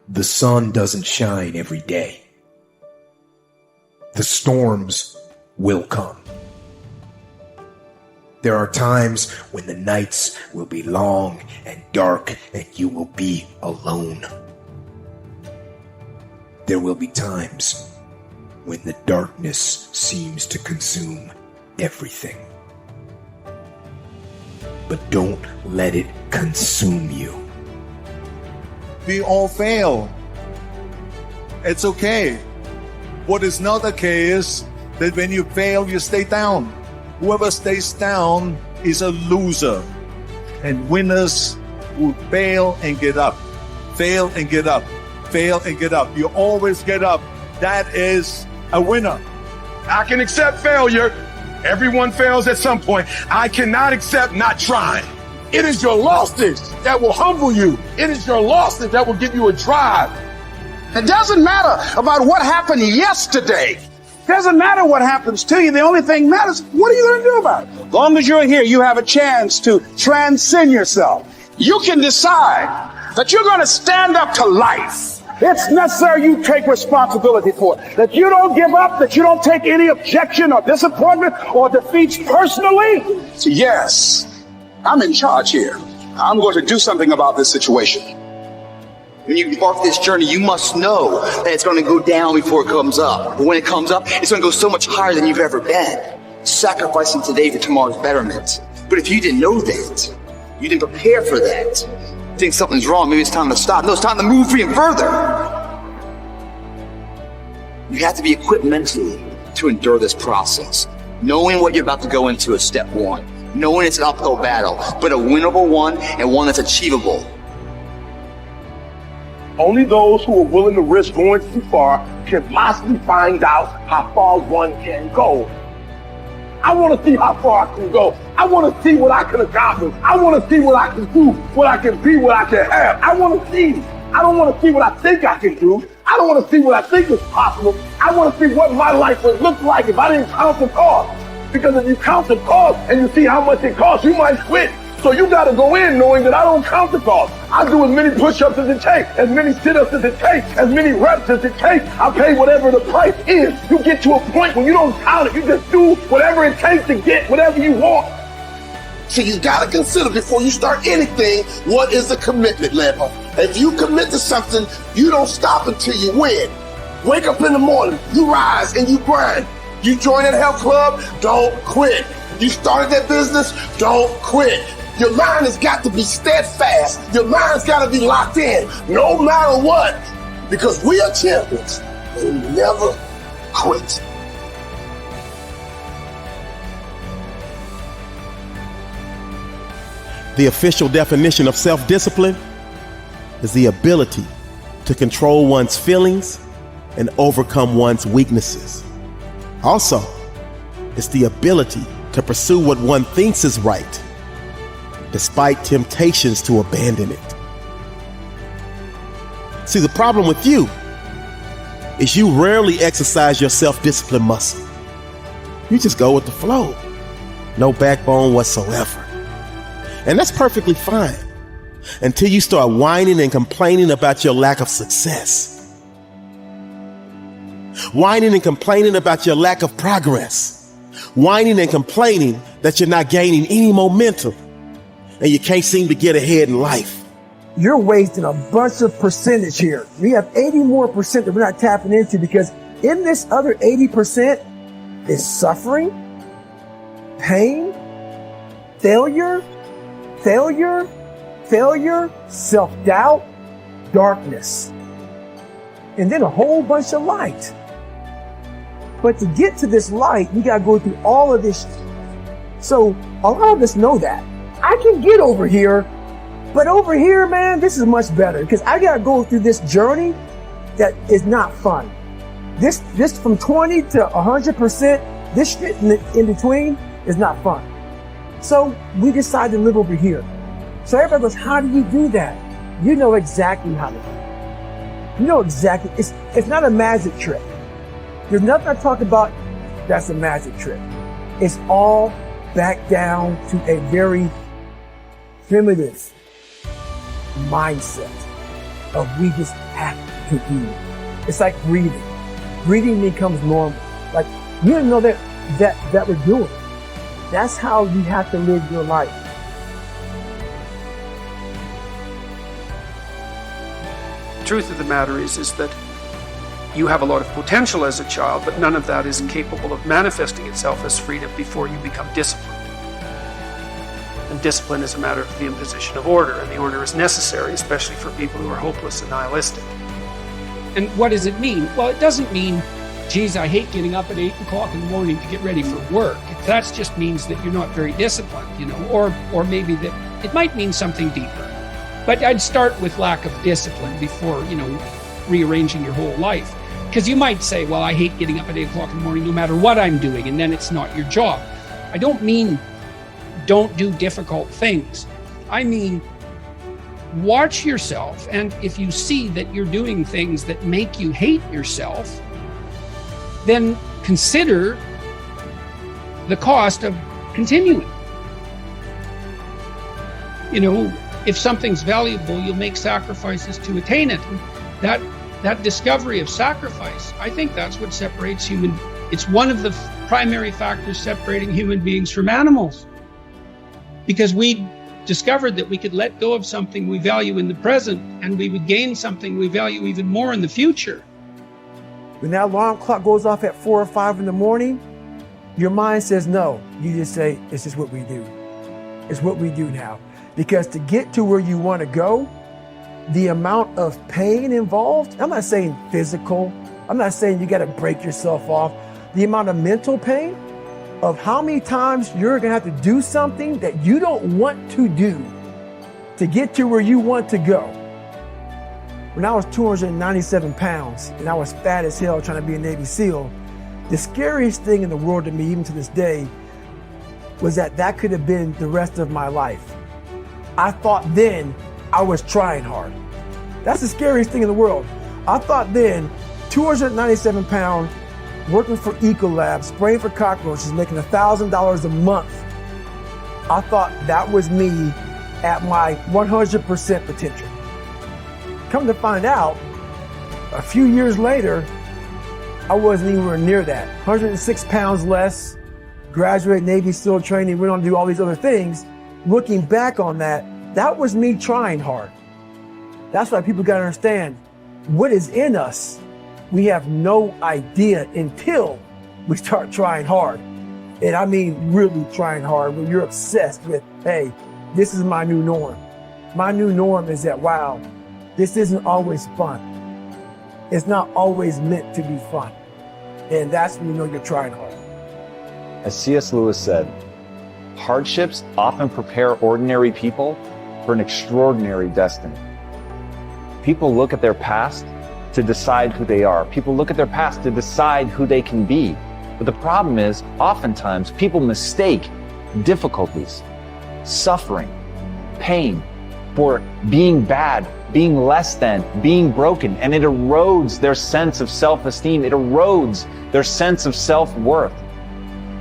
The sun doesn't shine every day. The storms will come. There are times when the nights will be long and dark and you will be alone. There will be times when the darkness seems to consume everything. But don't let it consume you. We all fail. It's okay. What is not okay is that when you fail, you stay down. Whoever stays down is a loser. And winners will fail and get up. Fail and get up. Fail and get up. You always get up. That is a winner. I can accept failure. Everyone fails at some point. I cannot accept not trying. It is your losses that will humble you. It is your losses that will give you a drive. It doesn't matter about what happened yesterday. It doesn't matter what happens to you. The only thing matters, what are you going to do about it? As long as you're here, you have a chance to transcend yourself. You can decide that you're going to stand up to life. It's necessary you take responsibility for it. That you don't give up, that you don't take any objection or disappointment or defeats personally. Yes, I'm in charge here. I'm going to do something about this situation. When you embark this journey, you must know that it's going to go down before it comes up. But when it comes up, it's going to go so much higher than you've ever been. Sacrificing today for tomorrow's betterment. But if you didn't know that, you didn't prepare for that, think something's wrong, maybe it's time to stop. No, it's time to move even further. You have to be equipped mentally to endure this process. Knowing what you're about to go into is step one. Knowing it's an uphill battle, but a winnable one and one that's achievable. Only those who are willing to risk going too far can possibly find out how far one can go. I want to see how far I can go. I want to see what I can accomplish. I want to see what I can do, what I can be, what I can have. I want to see. I don't want to see what I think I can do. I don't want to see what I think is possible. I want to see what my life would look like if I didn't count the cost. Because if you count the cost and you see how much it costs, you might quit. So you got to go in knowing that I don't count the cost. I do as many push-ups as it takes, as many sit-ups as it takes, as many reps as it takes. I pay whatever the price is. You get to a point when you don't count it. You just do whatever it takes to get whatever you want. So you got to consider before you start anything, what is the commitment level? If you commit to something, you don't stop until you win. Wake up in the morning, you rise and you grind. You join that health club, don't quit. You started that business, don't quit. Your mind has got to be steadfast. Your mind's got to be locked in, no matter what. Because we are champions and never quit. The official definition of self-discipline is the ability to control one's feelings and overcome one's weaknesses. Also, it's the ability to pursue what one thinks is right, despite temptations to abandon it. See, the problem with you is you rarely exercise your self-discipline muscle. You just go with the flow. No backbone whatsoever. And that's perfectly fine until you start whining and complaining about your lack of success. Whining and complaining about your lack of progress. Whining and complaining that you're not gaining any momentum and you can't seem to get ahead in life. You're wasting a bunch of percentage here. We have 80 more percent that we're not tapping into because in this other 80% is suffering, pain, failure, self-doubt, darkness, and then a whole bunch of light. But to get to this light, you gotta go through all of this. So a lot of us know that. I can get over here, but over here, man, this is much better because I gotta go through this journey that is not fun. This from 20 to 100%, this shit in between is not fun. So we decide to live over here. So everybody goes, how do you do that? You know exactly how to do it. You know exactly, it's not a magic trick. There's nothing I talk about that's a magic trick. It's all back down to a very primitive mindset. of we just have to do. It's like breathing. Breathing becomes normal. Like, you didn't know that we're doing it. That's how you have to live your life. The truth of the matter is that you have a lot of potential as a child, but none of that is capable of manifesting itself as freedom before you become disciplined. And discipline is a matter of the imposition of order, and the order is necessary, especially for people who are hopeless and nihilistic. And what does it mean? Well, it doesn't mean, geez, I hate getting up at 8 o'clock in the morning to get ready for work. That just means that you're not very disciplined, or maybe that it might mean something deeper. But I'd start with lack of discipline before, rearranging your whole life. Because you might say, well, I hate getting up at 8 o'clock in the morning no matter what I'm doing, and then it's not your job. I don't mean don't do difficult things. I mean, watch yourself, and if you see that you're doing things that make you hate yourself, then consider the cost of continuing. If something's valuable, you'll make sacrifices to attain it. That discovery of sacrifice, I think that's what separates it's one of the primary factors separating human beings from animals. Because we discovered that we could let go of something we value in the present, and we would gain something we value even more in the future. When that alarm clock goes off at 4 or 5 in the morning, your mind says no. You just say, it's just what we do. It's what we do now. Because to get to where you want to go, the amount of pain involved, I'm not saying physical, I'm not saying you got to break yourself off. The amount of mental pain of how many times you're going to have to do something that you don't want to do to get to where you want to go. When I was 297 pounds and I was fat as hell trying to be a Navy SEAL, the scariest thing in the world to me, even to this day, was that could have been the rest of my life. I thought then I was trying hard. That's the scariest thing in the world. I thought then, 297 pounds, working for Ecolab, spraying for cockroaches, making $1,000 a month. I thought that was me at my 100% potential. Come to find out, a few years later, I wasn't anywhere near that. 106 pounds less, graduated Navy SEAL training, went on to do all these other things. Looking back on that was me trying hard. That's why people got to understand what is in us. We have no idea until we start trying hard. And I mean really trying hard, when you're obsessed with, hey, this is my new norm. My new norm is that, wow, this isn't always fun. It's not always meant to be fun. And that's when you know you're trying hard. As C.S. Lewis said, hardships often prepare ordinary people for an extraordinary destiny. People look at their past to decide who they are. People look at their past to decide who they can be. But the problem is, oftentimes, people mistake difficulties, suffering, pain for being bad, being less than, being broken, and it erodes their sense of self-esteem. It erodes their sense of self-worth.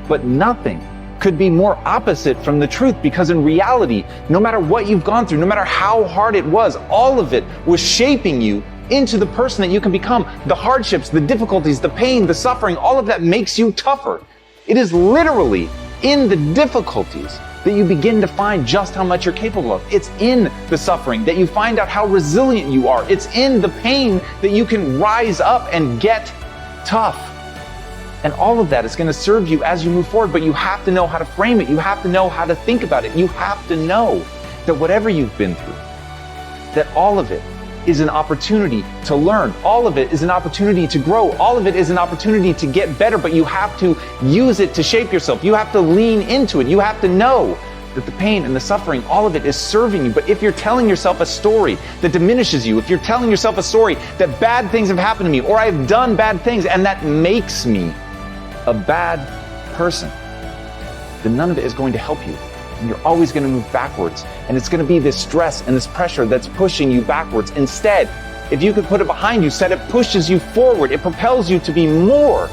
But nothing could be more opposite from the truth, because in reality, no matter what you've gone through, no matter how hard it was, all of it was shaping you into the person that you can become. The hardships, the difficulties, the pain, the suffering, all of that makes you tougher. It is literally in the difficulties that you begin to find just how much you're capable of. It's in the suffering that you find out how resilient you are. It's in the pain that you can rise up and get tough. And all of that is going to serve you as you move forward, but you have to know how to frame it. You have to know how to think about it. You have to know that whatever you've been through, that all of it is an opportunity to learn. All of it is an opportunity to grow. All of it is an opportunity to get better, but you have to use it to shape yourself. You have to lean into it. You have to know that the pain and the suffering, all of it is serving you. But if you're telling yourself a story that diminishes you, if you're telling yourself a story that bad things have happened to me, or I've done bad things and that makes me a bad person, then none of it is going to help you. And you're always going to move backwards. And it's going to be this stress and this pressure that's pushing you backwards. Instead, if you could put it behind you, said it pushes you forward, it propels you to be more